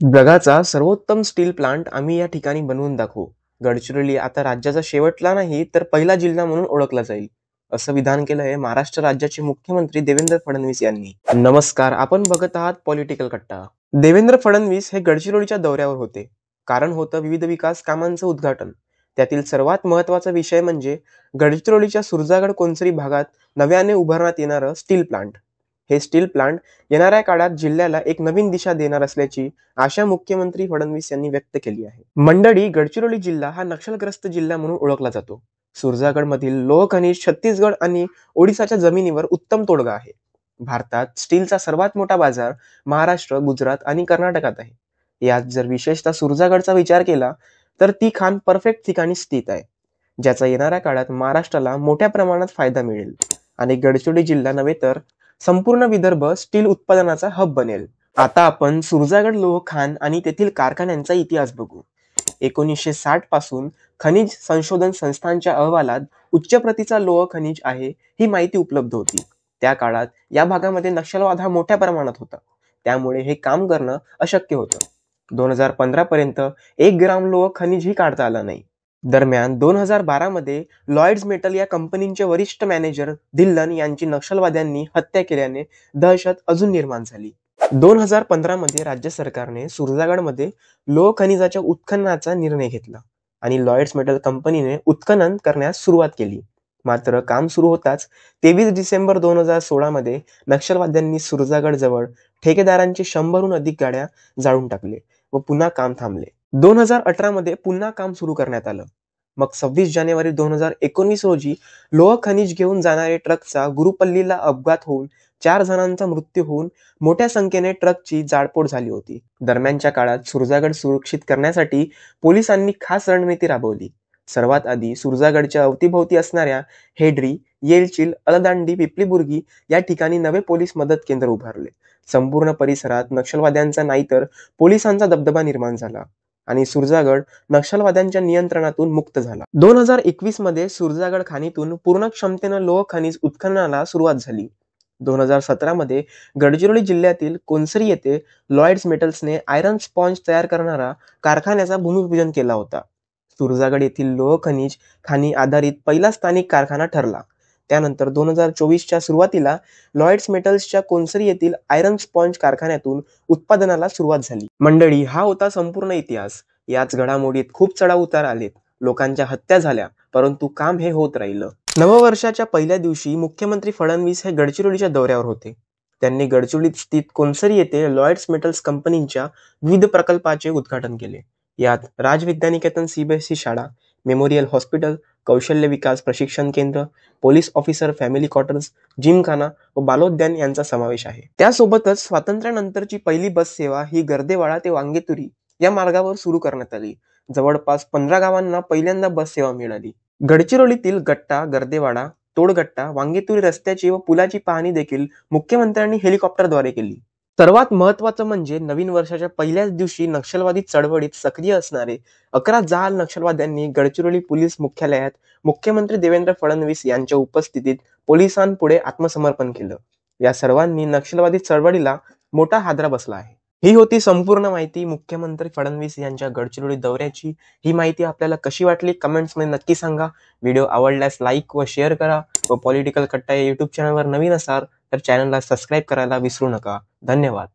जगाचा सर्वोत्तम steel plant आम्ही या ठिकाणी बनवून दाखवू. गडचिरोली आता राज्याचा शेवटला नाही तर पहिला जिल्हा म्हणून ओळखला जाईल, असं विधान केलं आहे महाराष्ट्र राज्याचे मुख्यमंत्री देवेंद्र फडणवीस यांनी. नमस्कार, आपण बघत आहात पॉलिटिकल कट्टा. देवेंद्र फडणवीस हे गडचिरोलीच्या दौऱ्यावर होते. कारण होतं विविध विकास कामांचं उद्घाटन. त्यातील सर्वात महत्त्वाचा विषय म्हणजे गडचिरोलीच्या सुरजागड कोनसरी भागात नव्याने उभारण्यात येणारं स्टील प्लांट. हे स्टील प्लांट येणाऱ्या काळात जिल्ह्याला एक नवीन दिशा देणार असल्याची आशा मुख्यमंत्री फडणवीस यांनी व्यक्त केली आहे. मंडळी, गडचिरोली जिल्हा हा नक्षलग्रस्त जिल्हा म्हणून ओळखला जातो. सुरजागडमधील लोह खनिज छत्तीसगड आणि ओडिसाच्या जमिनीवर उत्तम तोडगा आहे. भारतात स्टीलचा सर्वात मोठा बाजार महाराष्ट्र, गुजरात आणि कर्नाटकात आहे. यात जर विशेषतः सुरजागडचा विचार केला तर ती खान परफेक्ट ठिकाणी स्थित आहे, ज्याचा येणाऱ्या काळात महाराष्ट्राला मोठ्या प्रमाणात फायदा मिळेल आणि गडचिरोली जिल्हा नव्हे तर संपूर्ण विदर्भ स्टील उत्पादनाचा हब बनेल. आता आपण सुरजागड लोह खान आणि तेथील कारखान्यांचा इतिहास बघू. 1960 पासून खनिज संशोधन संस्थांच्या अहवालात उच्च प्रतीचा लोह खनिज आहे ही माहिती उपलब्ध होती. त्या काळात या भागामध्ये नक्षलवाद हा मोठ्या प्रमाणात होता, त्यामुळे हे काम करणं अशक्य होतं. 2015 पर्यंत 1 ग्राम लोह खनिजही काढता आलं नाही. दरम्यान 2012 मध्ये लॉयड्स मेटल या कंपनीचे वरिष्ठ मॅनेजर धिल्लन यांची नक्षलवाद्यांनी हत्या केल्याने दहशत अजून निर्माण झाली. 2015 मध्ये राज्य सरकारने सुरजागडमध्ये लोह खनिजाच्या उत्खननाचा निर्णय घेतला आणि लॉयड्स मेटल कंपनीने उत्खनन करण्यास सुरुवात केली. मात्र काम सुरू होताच 23 डिसेंबर 2016 मध्ये नक्षलवाद्यांनी सुरजागड जवळ ठेकेदारांची 100हून अधिक गाड्या जाळून टाकले व पुन्हा काम थांबले. 2018 मध्ये पुन्हा काम सुरू करण्यात आलं. मग 26 जानेवारी 2019 रोजी लोह खनिज घेऊन जाणारे ट्रकचा गुरुपल्लीला अपघात होऊन 4 जणांचा मृत्यू होऊन मोठ्या संख्येने ट्रकची जाळपोळ झाली होती. दरम्यानच्या काळात सुरजागड सुरक्षित करण्यासाठी पोलिसांनी खास रणनीती राबवली. सर्वात आधी सुरजागडच्या अवतीभोवती असणाऱ्या हेडरी, येलचिल, अलदांडी, पिपलीबुर्गी या ठिकाणी नवे पोलीस मदत केंद्र उभारले. संपूर्ण परिसरात नक्षलवाद्यांचा नाही तर पोलिसांचा दबदबा निर्माण झाला आणि सुरजागड नक्षलवाद्यांच्या नियंत्रणातून मुक्त झाला. 2021 मध्ये सुरजागड खाणीतून पूर्ण क्षमतेनं लोह खनिज उत्खननाला सुरुवात झाली. 2017 मध्ये गडचिरोली जिल्ह्यातील कोनसरी येथे लॉयड्स मेटल्सने आयरन स्पॉन्ज तयार करणारा कारखान्याचा भूमिपूजन केला होता. सुरजागड येथील लोह खनिज खाणी आधारित पहिला स्थानिक कारखाना ठरला. त्यानंतर 2024च्या सुरुवातीला लॉयड्स मेटल्सच्या कोनसरी येथील आयरन स्पॉन्ज कारखान्यातून उत्पादनाला सुरुवात झाली. मंडळी, हा होता संपूर्ण इतिहास. याच घडामोडीत खूप चढाव उतार आलेत, लोकांच्या हत्या झाल्या, परंतु काम हे होत राहिलं. नववर्षाच्या पहिल्या दिवशी मुख्यमंत्री फडणवीस हे गडचिरोलीच्या दौऱ्यावर होते. त्यांनी गडचिरोलीत स्थित कोनसरी येथे लॉयड्स मेटल्स कंपनीच्या विविध प्रकल्पाचे उद्घाटन केले. यात राजविद्यानिकेतन सीबीएसई शाळा, मेमोरियल हॉस्पिटल, कौशल्य विकास प्रशिक्षण केंद्र, police officer family quarters, Gymkhana व बालोद्यान यांचा समावेश आहे. त्यासोबतच स्वातंत्र्यानंतरची पहिली बस सेवा ही गर्देवाडा ते वांगेतुरी या मार्गावर सुरू करण्यात आली. जवळपास 15 गावांना पहिल्यांदा बस सेवा मिळाली. गडचिरोलीतील गट्टा, गर्देवाडा, तोडगट्टा, वांगेतुरी रस्त्याची व पुलाची पाहणी देखील मुख्यमंत्र्यांनी हेलिकॉप्टरद्वारे केली. सर्वात महत्त्वाचं म्हणजे नवीन वर्षाच्या पहिल्याच दिवशी नक्षलवादी चळवळीत सक्रिय असणारे 11 जहाल नक्षलवाद्यांनी गडचिरोली पोलीस मुख्यालयात मुख्यमंत्री देवेंद्र फडणवीस यांच्या उपस्थितीत पोलिसांपुढे आत्मसमर्पण केलं. या सर्वांनी नक्षलवादी चळवळीला मोठा हादरा बसला आहे. ही होती संपूर्ण माहिती मुख्यमंत्री फडणवीस यांच्या गडचिरोली दौऱ्याची. ही माहिती आपल्याला कशी वाटली कमेंट्समध्ये नक्की सांगा. व्हिडिओ आवडल्यास लाईक व शेअर करा व पॉलिटिकल कट्टा या यूट्यूब चॅनलवर नवीन असाल तर चॅनलला सबस्क्राईब करायला विसरू नका. धन्यवाद.